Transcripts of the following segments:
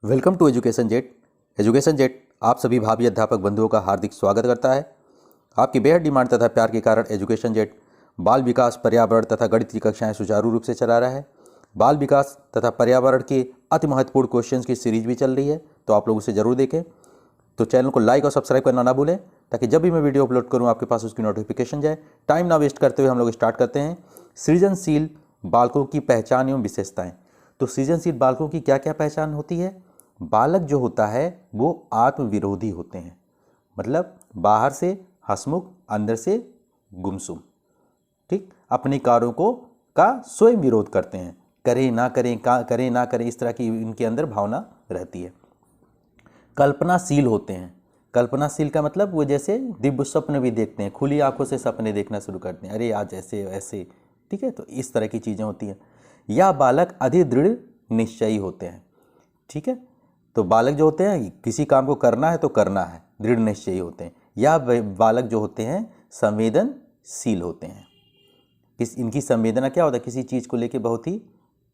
Welcome to education jet. Education jet आप सभी भावी अध्यापक बंधुओं का हार्दिक स्वागत करता है। आपकी बेहद डिमांड तथा प्यार के कारण एजुकेशन जेट बाल विकास, पर्यावरण तथा गणित की कक्षाएं सुचारू रूप से चला रहा है। बाल विकास तथा पर्यावरण के अति महत्वपूर्ण क्वेश्चंस की सीरीज भी चल रही है, तो आप लोग उसे जरूर देखें। तो चैनल को लाइक और सब्सक्राइब करना ना भूलें, ताकि जब भी मैं वीडियो अपलोड करूँ आपके पास उसकी नोटिफिकेशन जाए। टाइम ना वेस्ट करते हुए हम लोग स्टार्ट करते हैं। सृजनशील बालकों की पहचान एवं विशेषताएं। तो सृजनशील बालकों की क्या क्या पहचान होती है? बालक जो होता है वो आत्मविरोधी होते हैं, मतलब बाहर से हंसमुख, अंदर से गुमसुम। ठीक, अपने कार्यों को का स्वयं विरोध करते हैं, करें ना करें, करें ना करें, इस तरह की इनके अंदर भावना रहती है। कल्पनाशील होते हैं। कल्पनाशील का मतलब वो जैसे दिव्य स्वप्न भी देखते हैं, खुली आंखों से सपने देखना शुरू करते हैं, अरे आज ऐसे ऐसे। ठीक है, तो इस तरह की चीज़ें होती हैं। या बालक अधिक दृढ़ निश्चयी होते हैं। ठीक है, तो बालक जो होते हैं किसी काम को करना है तो करना है, दृढ़ निश्चयी होते हैं। या बालक जो होते हैं संवेदनशील होते हैं। इनकी संवेदना क्या होता है, किसी चीज़ को लेके बहुत ही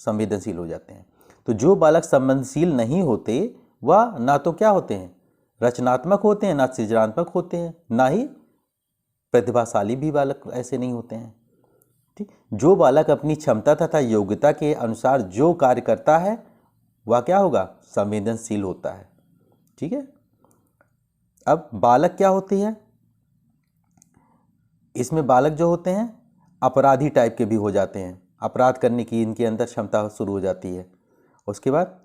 संवेदनशील हो जाते हैं। तो जो बालक संवेदनशील नहीं होते वह ना तो क्या होते हैं, रचनात्मक होते हैं, ना सृजनात्मक होते हैं, ना ही प्रतिभाशाली भी बालक ऐसे नहीं होते हैं। ठीक, जो बालक अपनी क्षमता तथा योग्यता के अनुसार जो कार्य करता है वह क्या होगा, संवेदनशील होता है। ठीक है, अब बालक क्या होती है, इसमें बालक जो होते हैं अपराधी टाइप के भी हो जाते हैं, अपराध करने की इनके अंदर क्षमता शुरू हो जाती है। उसके बाद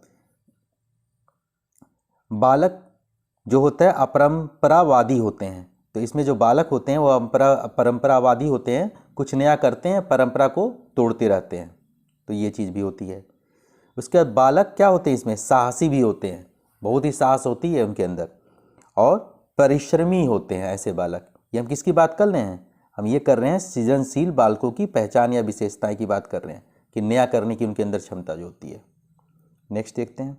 बालक जो होता है अपरंपरावादी होते हैं। तो इसमें जो बालक होते हैं वो परंपरावादी होते हैं, कुछ नया करते हैं, परंपरा को तोड़ते रहते हैं, तो ये चीज़ भी होती है। उसके बाद बालक क्या होते हैं, इसमें साहसी भी होते हैं, बहुत ही साहस होती है उनके अंदर, और परिश्रमी होते हैं ऐसे बालक। ये हम किसकी बात कर रहे हैं, हम ये कर रहे हैं सृजनशील बालकों की पहचान या विशेषताएं की बात कर रहे हैं, कि नया करने की उनके अंदर क्षमता जो होती है। नेक्स्ट देखते हैं,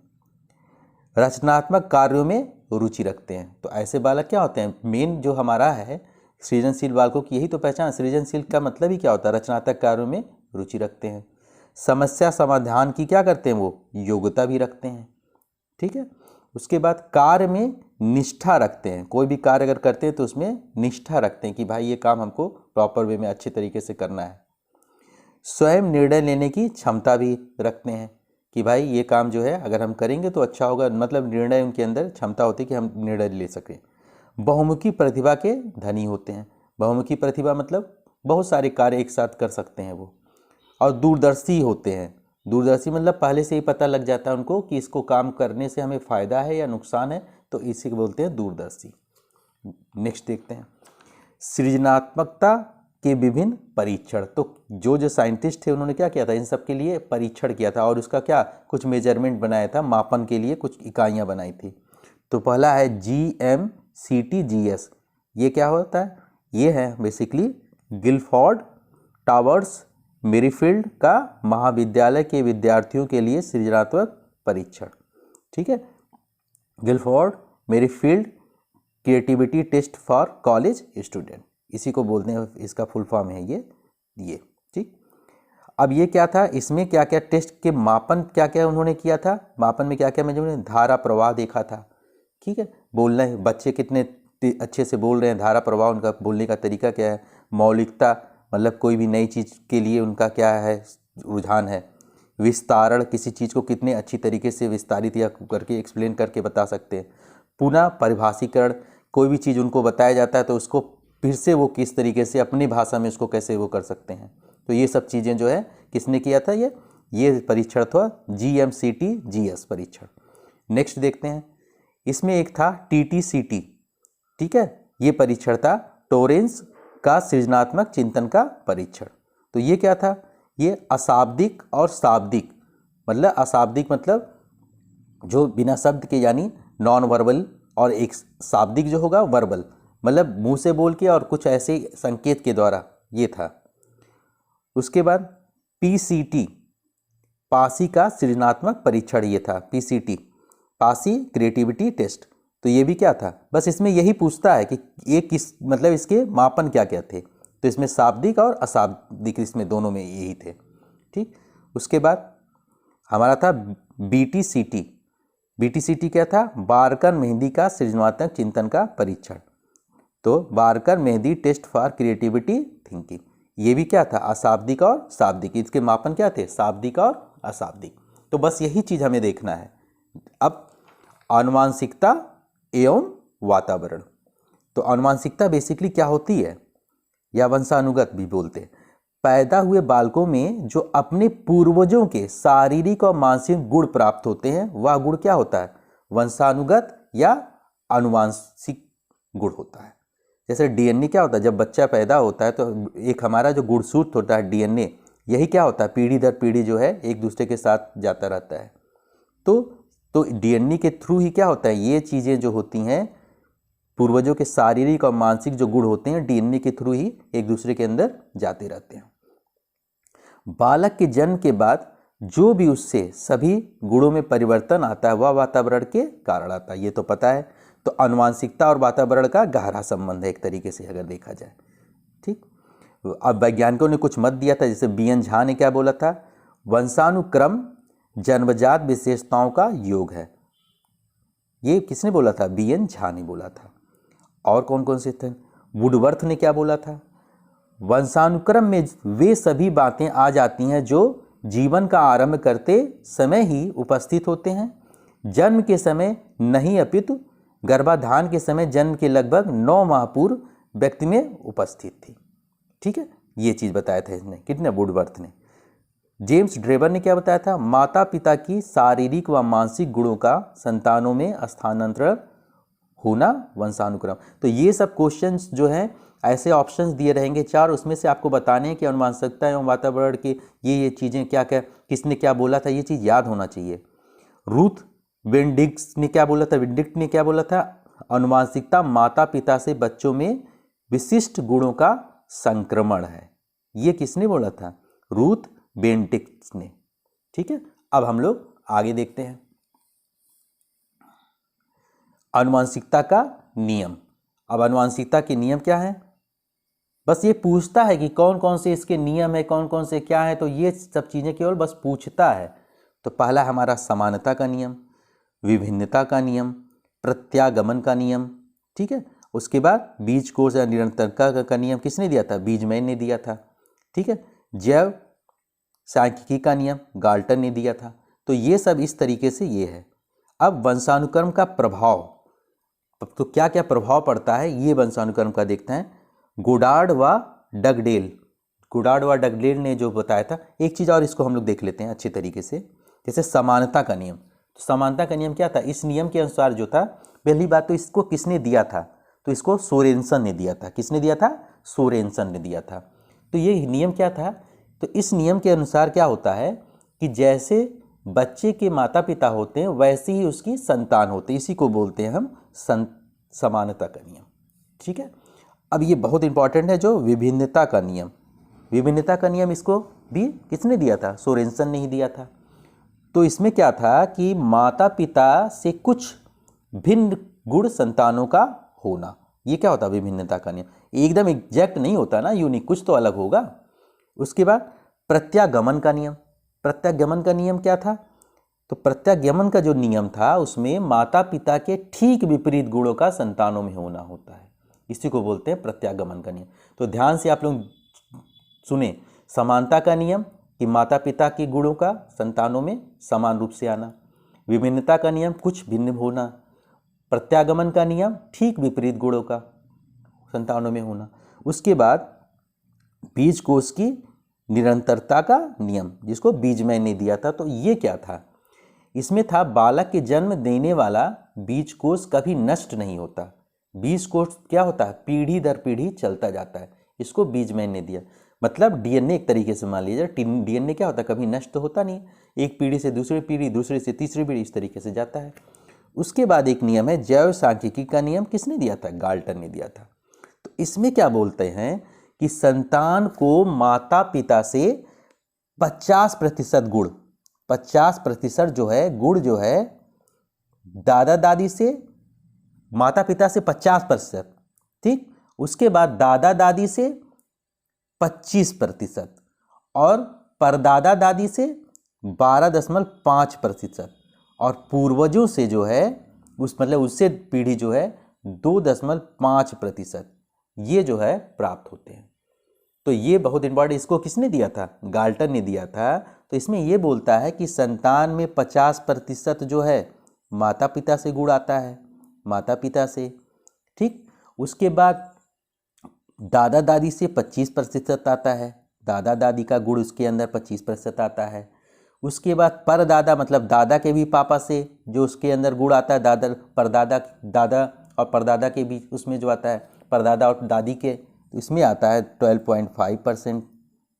रचनात्मक कार्यों में रुचि रखते हैं। तो ऐसे बालक क्या होते हैं, मेन जो हमारा है सृजनशील बालकों की यही तो पहचान। सृजनशील का मतलब ही क्या होता है, रचनात्मक कार्यों में रुचि रखते हैं। समस्या समाधान की क्या करते हैं, वो योग्यता भी रखते हैं। ठीक है, उसके बाद कार्य में निष्ठा रखते हैं, कोई भी कार्य अगर करते हैं तो उसमें निष्ठा रखते हैं कि भाई ये काम हमको प्रॉपर वे में अच्छे तरीके से करना है। स्वयं निर्णय लेने की क्षमता भी रखते हैं कि भाई ये काम जो है अगर हम करेंगे तो अच्छा होगा, मतलब निर्णय उनके अंदर क्षमता होती है कि हम निर्णय ले सकें। बहुमुखी प्रतिभा के धनी होते हैं। बहुमुखी प्रतिभा मतलब बहुत सारे कार्य एक साथ कर सकते हैं वो। और दूरदर्शी होते हैं। दूरदर्शी मतलब पहले से ही पता लग जाता है उनको कि इसको काम करने से हमें फ़ायदा है या नुकसान है, तो इसी को बोलते हैं दूरदर्शी। नेक्स्ट देखते हैं, सृजनात्मकता के विभिन्न परीक्षण। तो जो साइंटिस्ट थे उन्होंने क्या किया था, इन सब के लिए परीक्षण किया था, और उसका क्या कुछ मेजरमेंट बनाया था, मापन के लिए कुछ इकाइयाँ बनाई थी। तो पहला है GMCTGS। ये क्या होता है, ये है बेसिकली गिलफोर्ड टावर्स मेरीफील्ड का महाविद्यालय के विद्यार्थियों के लिए सृजनात्मक परीक्षण। ठीक है, Guilford Merrifield creativity test for college student, इसी को बोलते हैं, इसका फुल फॉर्म है ये। ठीक, अब ये क्या था, इसमें क्या क्या टेस्ट के मापन क्या क्या उन्होंने किया था, मापन में क्या क्या मैंने धारा प्रवाह देखा था। ठीक है, बोलना है बच्चे कितने अच्छे से बोल रहे हैं, धारा प्रवाह उनका बोलने का तरीका क्या है, मौलिकता मतलब कोई भी नई चीज़ के लिए उनका क्या है रुझान है, विस्तारण किसी चीज़ को कितने अच्छी तरीके से विस्तारित या करके एक्सप्लेन करके बता सकते हैं। पुनः परिभाषीकरण, कोई भी चीज़ उनको बताया जाता है तो उसको फिर से वो किस तरीके से अपनी भाषा में उसको कैसे वो कर सकते हैं। तो ये सब चीज़ें जो है किसने किया था, ये परीक्षण था GMCTGS परीक्षण। नेक्स्ट देखते हैं, इसमें एक था TTCT। ठीक है, ये परीक्षण था टोरेंस का सृजनात्मक चिंतन का परीक्षण। तो ये क्या था, ये अशाब्दिक और शाब्दिक, मतलब अशाब्दिक मतलब जो बिना शब्द के यानी नॉन वर्बल, और एक शाब्दिक जो होगा वर्बल, मतलब मुंह से बोल के और कुछ ऐसे संकेत के द्वारा, ये था। उसके बाद PCT पासी का सृजनात्मक परीक्षण, ये था PCT पासी क्रिएटिविटी टेस्ट। तो ये भी क्या था, बस इसमें यही पूछता है कि ये किस मतलब इसके मापन क्या क्या थे। तो इसमें शाब्दिक और अशाब्दिक, इसमें दोनों में यही थे। ठीक, उसके बाद हमारा था BTCT BTCT क्या था? बारकर मेहंदी का सृजनात्मक चिंतन का परीक्षण। तो Baqer Mehdi test for creativity thinking, ये भी क्या था? अशाब्दिक और शाब्दिक। इसके मापन क्या थे? शाब्दिक और अशाब्दिक। तो बस यही चीज हमें देखना है। अब आनुवांशिकता एवं वातावरण। तो आनुवांशिकता बेसिकली क्या होती है, या वंशानुगत भी बोलते हैं। पैदा हुए बालकों में जो अपने पूर्वजों के शारीरिक और मानसिक गुण प्राप्त होते हैं, वह गुण क्या होता है? वंशानुगत या आनुवांशिक गुण होता है। जैसे DNA क्या होता है? जब बच्चा पैदा होता है तो एक हमारा जो गुणसूत्र होता है DNA, यही क्या होता है? पीढ़ी दर पीढ़ी जो है एक दूसरे के साथ जाता रहता है। तो DNA के थ्रू ही क्या होता है? ये चीज़ें जो होती हैं, पूर्वजों के शारीरिक और मानसिक जो गुण होते हैं, DNA के थ्रू ही एक दूसरे के अंदर जाते रहते हैं। बालक के जन्म के बाद जो भी उससे सभी गुणों में परिवर्तन आता है, वह वातावरण के कारण आता है, ये तो पता है। तो आनुवांशिकता और वातावरण का गहरा संबंध है एक तरीके से अगर देखा जाए। ठीक, अब वैज्ञानिकों ने कुछ मत दिया था, जैसे BN झा ने क्या बोला था? वंशानुक्रम जन्मजात विशेषताओं का योग है। ये किसने बोला था? BN झा ने बोला था। और कौन कौन से थे? वुडवर्थ ने क्या बोला था? वंशानुक्रम में वे सभी बातें आ जाती हैं जो जीवन का आरंभ करते समय ही उपस्थित होते हैं, जन्म के समय नहीं अपितु गर्भाधान के समय जन्म के लगभग 9 माह पूर्व व्यक्ति में उपस्थित थी। ठीक है, ये चीज बताया था इसने, कितने? वुडवर्थ ने। जेम्स ड्रेबर ने क्या बताया था? माता पिता की शारीरिक व मानसिक गुणों का संतानों में स्थानांतरण होना वंशानुक्रम। तो ये सब क्वेश्चंस जो हैं, ऐसे ऑप्शंस दिए रहेंगे 4, उसमें से आपको बताने हैं कि आनुवंशिकता एवं वातावरण की ये चीज़ें क्या क्या, किसने क्या बोला था, ये चीज़ याद होना चाहिए। रूथ वेंडिक्ट ने क्या बोला था? आनुवंशिकता माता पिता से बच्चों में विशिष्ट गुणों का संक्रमण है। ये किसने बोला था? रूथ वेंडिक्ट ने। ठीक है, अब हम लोग आगे देखते हैं आनुवंशिकता का नियम। अब आनुवंशिकता के नियम क्या है? बस ये पूछता है कि कौन कौन से इसके नियम है, कौन कौन से क्या है, तो ये सब चीज़ें केवल बस पूछता है। तो पहला हमारा समानता का नियम, विभिन्नता का नियम, प्रत्यागमन का नियम। ठीक है, उसके बाद बीज कोष या निरंतरता का नियम किसने दिया था? बीजमैन ने दिया था। ठीक है, जैव सांख्यिकी का नियम गाल्टन ने दिया था। तो ये सब इस तरीके से ये है। अब वंशानुक्रम का प्रभाव, तो क्या क्या प्रभाव पड़ता है ये वंशानुक्रम का देखते हैं। गोडार्ड व डगडेल ने जो बताया था। एक चीज़ और इसको हम लोग देख लेते हैं अच्छे तरीके से, जैसे समानता का नियम। तो समानता का नियम क्या था? इस नियम के अनुसार जो था, पहली बात तो इसको किसने दिया था? तो इसको सोरेनसन ने दिया था। किसने दिया था? सोरेनसन ने दिया था। तो ये नियम क्या था? तो इस नियम के अनुसार क्या होता है कि जैसे बच्चे के माता पिता होते हैं वैसे ही उसकी संतान होती है, इसी को बोलते हैं हम समानता का नियम। ठीक है, अब ये बहुत इंपॉर्टेंट है जो विभिन्नता का नियम। विभिन्नता का नियम इसको भी किसने दिया था? सोरेनसन ने ही दिया था। तो इसमें क्या था कि माता पिता से कुछ भिन्न गुण संतानों का होना, ये क्या होता है? विभिन्नता का नियम। एकदम एग्जैक्ट नहीं होता ना, यूनिक, कुछ तो अलग होगा। उसके बाद प्रत्यागमन का नियम। प्रत्यागमन का नियम क्या था? तो प्रत्यागमन का जो नियम था उसमें माता पिता के ठीक विपरीत गुणों का संतानों में होना होता है, इसी को बोलते हैं प्रत्यागमन का नियम। तो ध्यान से आप लोग सुने, समानता का नियम कि माता पिता के गुणों का संतानों में समान रूप से आना, विभिन्नता का नियम कुछ भिन्न होना, प्रत्यागमन का नियम ठीक विपरीत गुणों का संतानों में होना। उसके बाद बीज कोष की निरंतरता का नियम, जिसको बीजमैन ने दिया था। तो ये क्या था? इसमें था बालक के जन्म देने वाला बीज कोष कभी नष्ट नहीं होता। बीज कोष क्या होता है? पीढ़ी दर पीढ़ी चलता जाता है, इसको बीजमैन ने दिया। मतलब DNA एक तरीके से मान लीजिए, DNA क्या होता है? कभी नष्ट होता नहीं, एक पीढ़ी से दूसरी पीढ़ी, दूसरे से तीसरी पीढ़ी, इस तरीके से जाता है। उसके बाद एक नियम है जैव सांख्यिकी का नियम। किसने दिया था? गाल्टन ने दिया था। तो इसमें क्या बोलते हैं कि संतान को माता पिता से 50% गुण, 50% जो है गुण जो है दादा दादी से, माता पिता से 50%, ठीक, उसके बाद दादा दादी से 25% और परदादा दादी से 12.5%, और पूर्वजों से जो है उससे पीढ़ी जो है 2.5% ये जो है प्राप्त होते हैं। तो ये बहुत इंपॉर्टेंट, इसको किसने दिया था? गाल्टन ने दिया था। तो इसमें ये बोलता है कि संतान में 50% जो है माता पिता से गुण आता है, माता पिता से, ठीक। उसके बाद दादा दादी से 25% आता है, दादा दादी का गुण उसके अंदर 25% आता है। उसके बाद परदादा मतलब दादा के भी पापा से जो उसके अंदर गुण आता है, दादा और परदादा के बीच उसमें जो आता है, परदादा और दादी के, इसमें आता है 12.5%,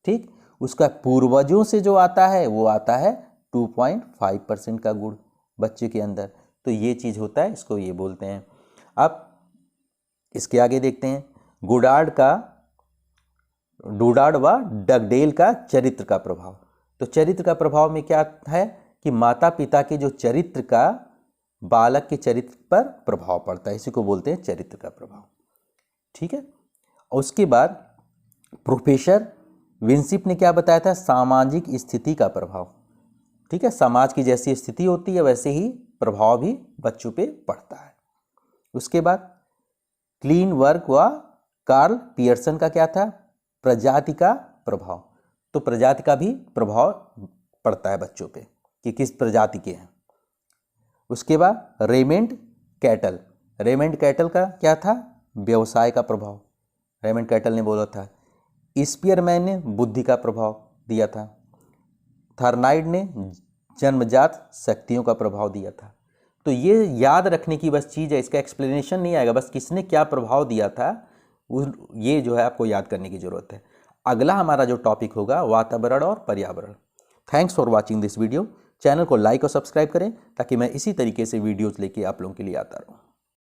ठीक। उसका पूर्वजों से जो आता है वो आता है 2.5% का गुण बच्चे के अंदर। तो ये चीज़ होता है, इसको ये बोलते हैं। अब इसके आगे देखते हैं डूडार्ड व डगडेल का चरित्र का प्रभाव। तो चरित्र का प्रभाव में क्या है कि माता पिता के जो चरित्र का बालक के चरित्र पर प्रभाव पड़ता है, इसी को बोलते हैं चरित्र का प्रभाव, ठीक है। और उसके बाद प्रोफेसर विंसिप ने क्या बताया था? सामाजिक स्थिति का प्रभाव, ठीक है। समाज की जैसी स्थिति होती है वैसे ही प्रभाव भी बच्चों पे पड़ता है। उसके बाद क्लीन वर्क व कार्ल पियर्सन का क्या था? प्रजाति का प्रभाव। तो प्रजाति का भी प्रभाव पड़ता है बच्चों पे कि किस प्रजाति के हैं। उसके बाद रेमंड कैटल का क्या था? व्यवसाय का प्रभाव। रेमंड कैटल ने बोला था। स्पीयरमैन ने बुद्धि का प्रभाव दिया था। थर्नाइड ने जन्मजात शक्तियों का प्रभाव दिया था। तो ये याद रखने की बस चीज़ है, इसका एक्सप्लेनेशन नहीं आएगा, बस किसने क्या प्रभाव दिया था ये जो है आपको याद करने की ज़रूरत है। अगला हमारा जो टॉपिक होगा वातावरण और पर्यावरण। Thanks for watching this video. Channel को लाइक और सब्सक्राइब करें ताकि मैं इसी तरीके से वीडियोज़ लेके आप लोगों के लिए आता रहूँ।